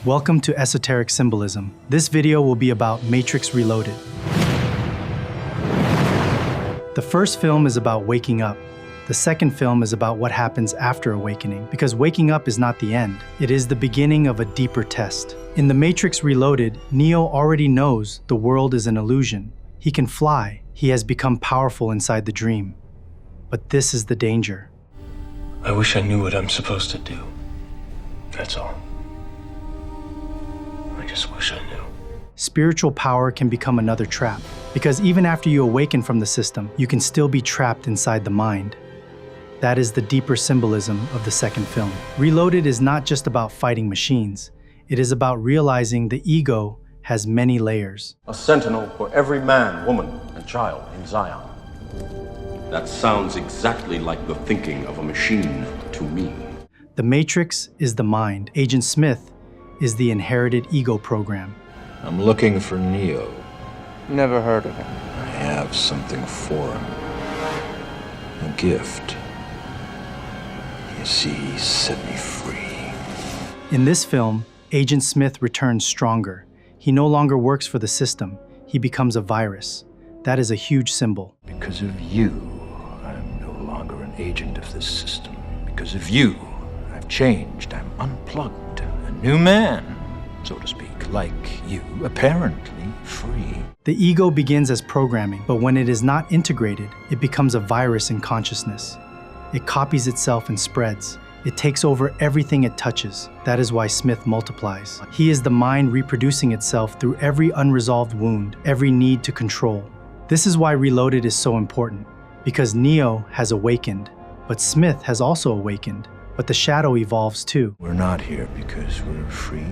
Welcome to Esoteric Symbolism. This video will be about Matrix Reloaded. The first film is about waking up. The second film is about what happens after awakening, because waking up is not the end. It is the beginning of a deeper test. In The Matrix Reloaded, Neo already knows the world is an illusion. He can fly. He has become powerful inside the dream. But this is the danger. I wish I knew what I'm supposed to do. That's all. I just wish I knew. Spiritual power can become another trap, because even after you awaken from the system, you can still be trapped inside the mind. That is the deeper symbolism of the second film. Reloaded is not just about fighting machines. It is about realizing the ego has many layers. A sentinel for every man, woman, and child in Zion. That sounds exactly like the thinking of a machine to me. The Matrix is the mind. Agent Smith is the inherited ego program. I'm looking for Neo. Never heard of him. I have something for him. A gift. You see, he set me free. In this film, Agent Smith returns stronger. He no longer works for the system. He becomes a virus. That is a huge symbol. Because of you, I'm no longer an agent of this system. Because of you, I've changed. I'm unplugged. A new man, so to speak, like you, apparently free. The ego begins as programming, but when it is not integrated, it becomes a virus in consciousness. It copies itself and spreads. It takes over everything it touches. That is why Smith multiplies. He is the mind reproducing itself through every unresolved wound, every need to control. This is why Reloaded is so important, because Neo has awakened, but Smith has also awakened, but the shadow evolves too. We're not here because we're free.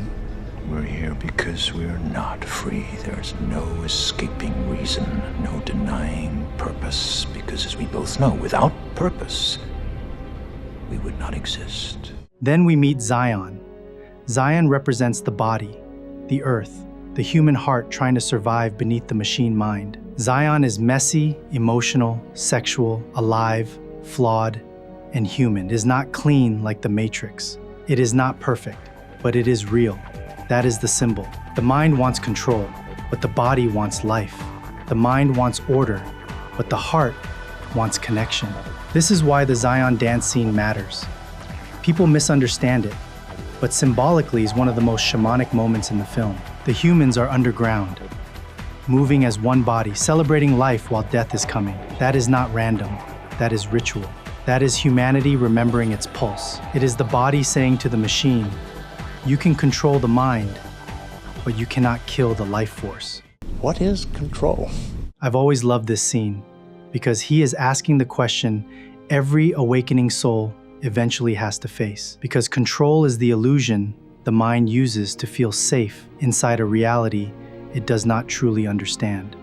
We're here because we're not free. There's no escaping reason, no denying purpose, because as we both know, without purpose, we would not exist. Then we meet Zion. Zion represents the body, the earth, the human heart trying to survive beneath the machine mind. Zion is messy, emotional, sexual, alive, flawed, and human. It is not clean like the Matrix. It is not perfect, but it is real. That is the symbol. The mind wants control, but the body wants life. The mind wants order, but the heart wants connection. This is why the Zion dance scene matters. People misunderstand it, but symbolically is one of the most shamanic moments in the film. The humans are underground, moving as one body, celebrating life while death is coming. That is not random. That is ritual. That is humanity remembering its pulse. It is the body saying to the machine, you can control the mind, but you cannot kill the life force. What is control? I've always loved this scene because he is asking the question every awakening soul eventually has to face. Because control is the illusion the mind uses to feel safe inside a reality it does not truly understand.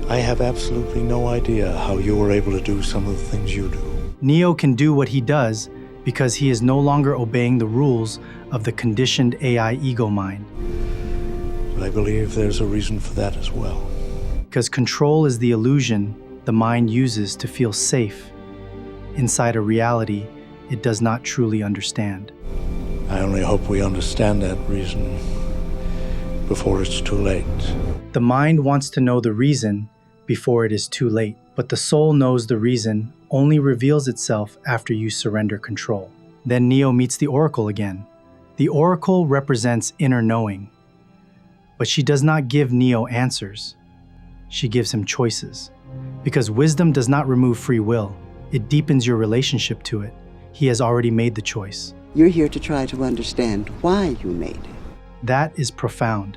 I have absolutely no idea how you were able to do some of the things you do. Neo can do what he does because he is no longer obeying the rules of the conditioned AI ego mind. But I believe there's a reason for that as well. Because control is the illusion the mind uses to feel safe inside a reality it does not truly understand. I only hope we understand that reason before it's too late. The mind wants to know the reason before it is too late, but the soul knows the reason only reveals itself after you surrender control. Then Neo meets the Oracle again. The Oracle represents inner knowing, but she does not give Neo answers. She gives him choices. Because wisdom does not remove free will, it deepens your relationship to it. He has already made the choice. You're here to try to understand why you made it. That is profound,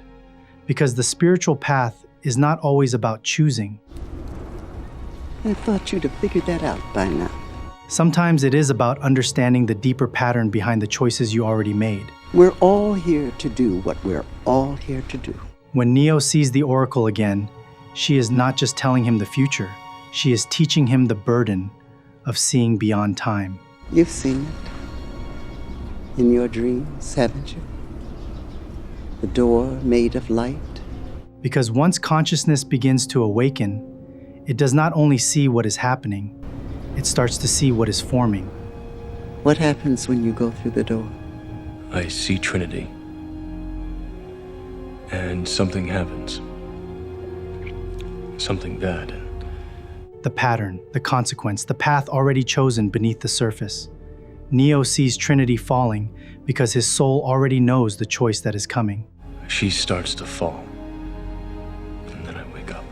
because the spiritual path is not always about choosing. I thought you'd have figured that out by now. Sometimes it is about understanding the deeper pattern behind the choices you already made. We're all here to do what we're all here to do. When Neo sees the Oracle again, she is not just telling him the future, she is teaching him the burden of seeing beyond time. You've seen it in your dreams, haven't you? The door made of light. Because once consciousness begins to awaken, it does not only see what is happening, it starts to see what is forming. What happens when you go through the door? I see Trinity. And something happens. Something bad. The pattern, the consequence, the path already chosen beneath the surface. Neo sees Trinity falling because his soul already knows the choice that is coming. She starts to fall. And then I wake up.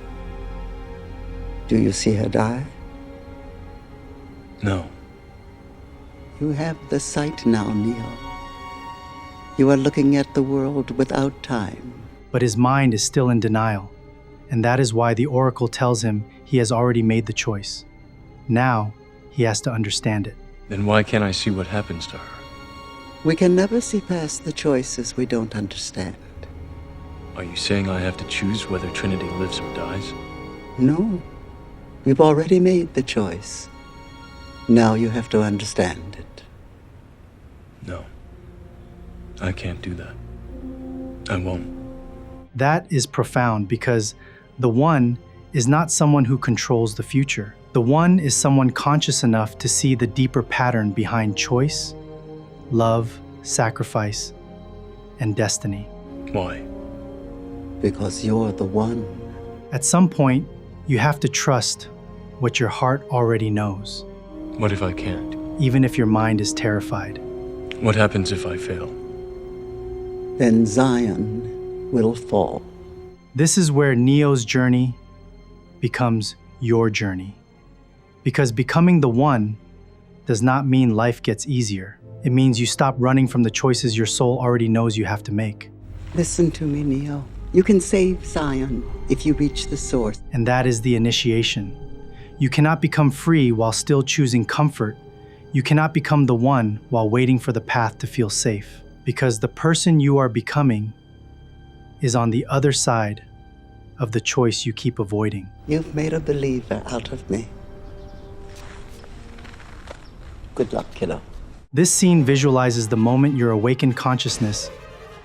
Do you see her die? No. You have the sight now, Neo. You are looking at the world without time. But his mind is still in denial, and that is why the oracle tells him he has already made the choice. Now, he has to understand it. Then why can't I see what happens to her? We can never see past the choices we don't understand. Are you saying I have to choose whether Trinity lives or dies? No. You've already made the choice. Now you have to understand it. No. I can't do that. I won't. That is profound because the One is not someone who controls the future. The One is someone conscious enough to see the deeper pattern behind choice, love, sacrifice, and destiny. Why? Because you're the One. At some point, you have to trust what your heart already knows, What if I can't? even if your mind is terrified. What happens if I fail? Then Zion will fall. This is where Neo's journey becomes your journey. Because becoming the One does not mean life gets easier. It means you stop running from the choices your soul already knows you have to make. Listen to me, Neo. You can save Zion if you reach the source. And that is the initiation. You cannot become free while still choosing comfort. You cannot become the One while waiting for the path to feel safe. Because the person you are becoming is on the other side of the choice you keep avoiding. You've made a believer out of me. Good luck, kiddo. This scene visualizes the moment your awakened consciousness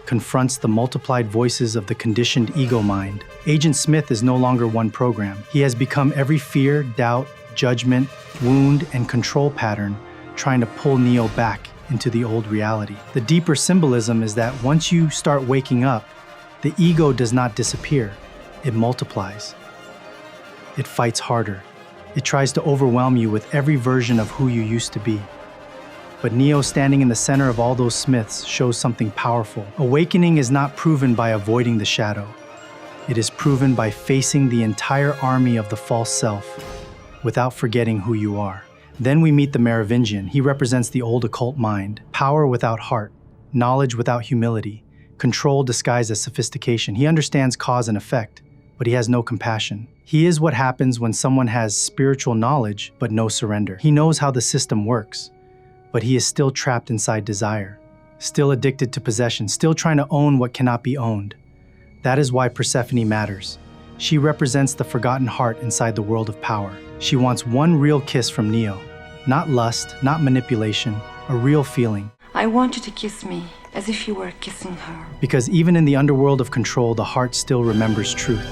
confronts the multiplied voices of the conditioned ego mind. Agent Smith is no longer one program. He has become every fear, doubt, judgment, wound, and control pattern trying to pull Neo back into the old reality. The deeper symbolism is that once you start waking up, the ego does not disappear. It multiplies. It fights harder. It tries to overwhelm you with every version of who you used to be. But Neo standing in the center of all those Smiths shows something powerful. Awakening is not proven by avoiding the shadow. It is proven by facing the entire army of the false self without forgetting who you are. Then we meet the Merovingian. He represents the old occult mind, power without heart, knowledge without humility, control disguised as sophistication. He understands cause and effect, but he has no compassion. He is what happens when someone has spiritual knowledge but no surrender. He knows how the system works, but he is still trapped inside desire, still addicted to possession, still trying to own what cannot be owned. That is why Persephone matters. She represents the forgotten heart inside the world of power. She wants one real kiss from Neo. Not lust, not manipulation, a real feeling. I want you to kiss me as if you were kissing her. Because even in the underworld of control, the heart still remembers truth.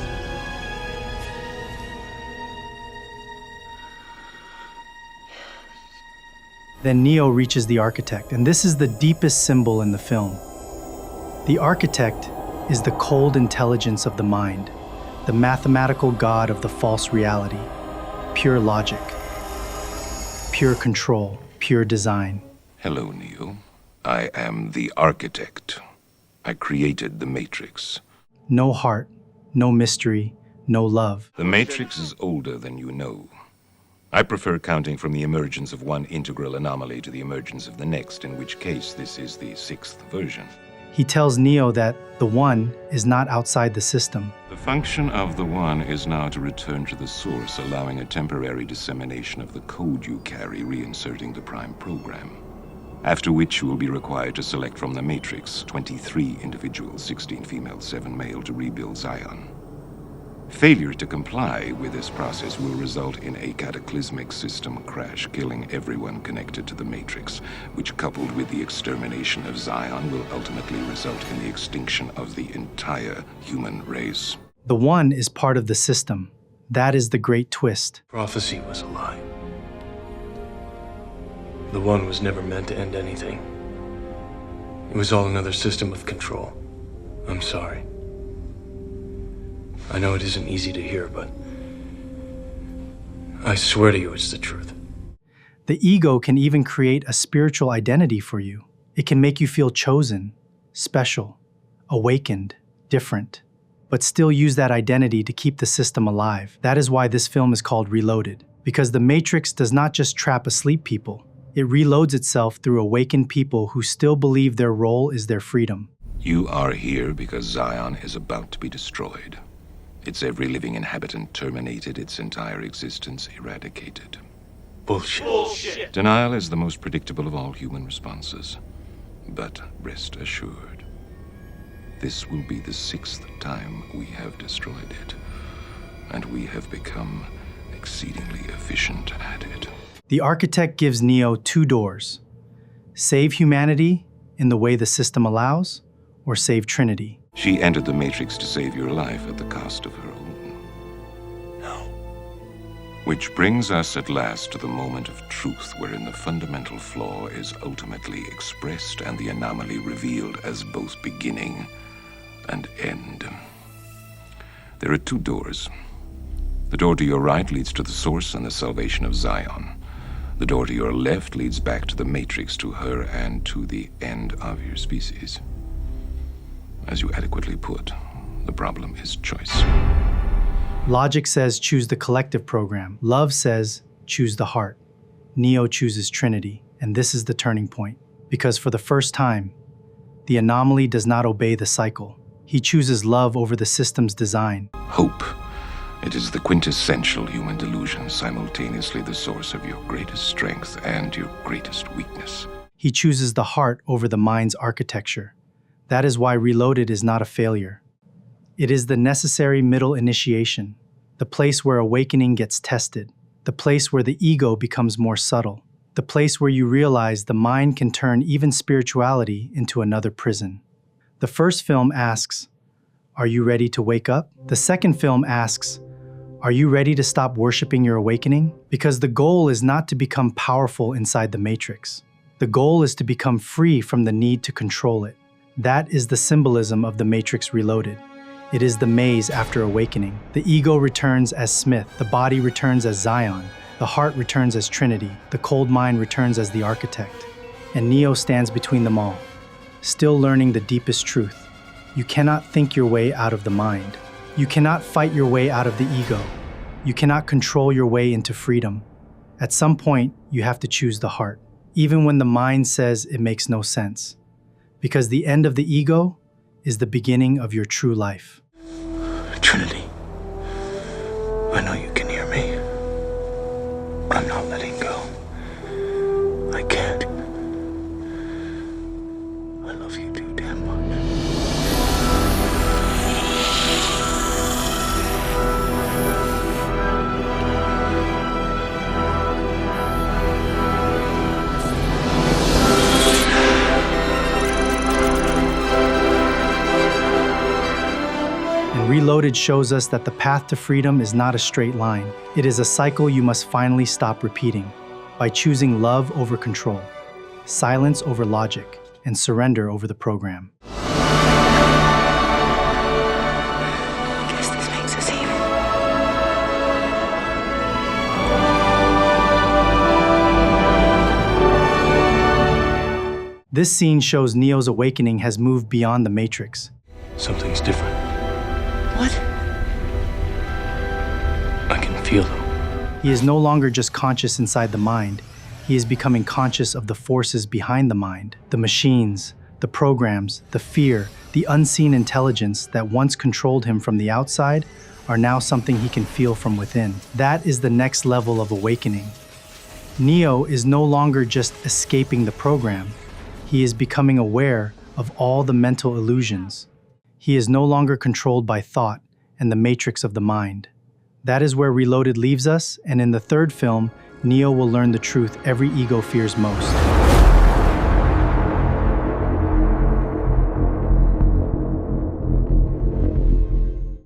Then Neo reaches the architect, and this is the deepest symbol in the film. The architect is the cold intelligence of the mind, the mathematical god of the false reality, pure logic, pure control, pure design. Hello, Neo. I am the architect. I created the Matrix. No heart, no mystery, no love. The Matrix is older than you know. I prefer counting from the emergence of one integral anomaly to the emergence of the next, in which case this is the 6th version. He tells Neo that the One is not outside the system. The function of the One is now to return to the source, allowing a temporary dissemination of the code you carry, reinserting the prime program. After which you will be required to select from the Matrix 23 individuals, 16 female, 7 male, to rebuild Zion. Failure to comply with this process will result in a cataclysmic system crash, killing everyone connected to the Matrix, which, coupled with the extermination of Zion, will ultimately result in the extinction of the entire human race. The One is part of the system. That is the great twist. Prophecy was a lie. The One was never meant to end anything. It was all another system of control. I'm sorry. I know it isn't easy to hear, but I swear to you it's the truth. The ego can even create a spiritual identity for you. It can make you feel chosen, special, awakened, different, but still use that identity to keep the system alive. That is why this film is called Reloaded, because the Matrix does not just trap asleep people. It reloads itself through awakened people who still believe their role is their freedom. You are here because Zion is about to be destroyed. Its every living inhabitant terminated, its entire existence eradicated. Bullshit. Bullshit. Denial is the most predictable of all human responses. But rest assured, this will be the 6th time we have destroyed it, and we have become exceedingly efficient at it. The architect gives Neo 2 doors. Save humanity in the way the system allows, or save Trinity. She entered the Matrix to save your life at the cost of her own. No. Which brings us at last to the moment of truth, wherein the fundamental flaw is ultimately expressed and the anomaly revealed as both beginning and end. There are 2 doors. The door to your right leads to the source and the salvation of Zion. The door to your left leads back to the Matrix, to her and to the end of your species. As you adequately put, the problem is choice. Logic says choose the collective program. Love says choose the heart. Neo chooses Trinity, and this is the turning point. Because for the first time, the anomaly does not obey the cycle. He chooses love over the system's design. Hope. It is the quintessential human delusion, simultaneously the source of your greatest strength and your greatest weakness. He chooses the heart over the mind's architecture. That is why Reloaded is not a failure. It is the necessary middle initiation, the place where awakening gets tested, the place where the ego becomes more subtle, the place where you realize the mind can turn even spirituality into another prison. The first film asks, are you ready to wake up? The second film asks, are you ready to stop worshiping your awakening? Because the goal is not to become powerful inside the Matrix. The goal is to become free from the need to control it. That is the symbolism of the Matrix Reloaded. It is the maze after awakening. The ego returns as Smith, the body returns as Zion, the heart returns as Trinity, the cold mind returns as the architect, and Neo stands between them all, still learning the deepest truth. You cannot think your way out of the mind. You cannot fight your way out of the ego. You cannot control your way into freedom. At some point, you have to choose the heart, even when the mind says it makes no sense. Because the end of the ego is the beginning of your true life. Trinity, I know you can hear me. I'm not letting go. I can't. I love you too damn much. Reloaded shows us that the path to freedom is not a straight line. It is a cycle you must finally stop repeating by choosing love over control, silence over logic, and surrender over the program. I guess this makes us even. This scene shows Neo's awakening has moved beyond the Matrix. Something's different. What? I can feel them. He is no longer just conscious inside the mind. He is becoming conscious of the forces behind the mind, the machines, the programs, the fear, the unseen intelligence that once controlled him from the outside are now something he can feel from within. That is the next level of awakening. Neo is no longer just escaping the program. He is becoming aware of all the mental illusions. He is no longer controlled by thought and the matrix of the mind. That is where Reloaded leaves us, and in the third film, Neo will learn the truth every ego fears most.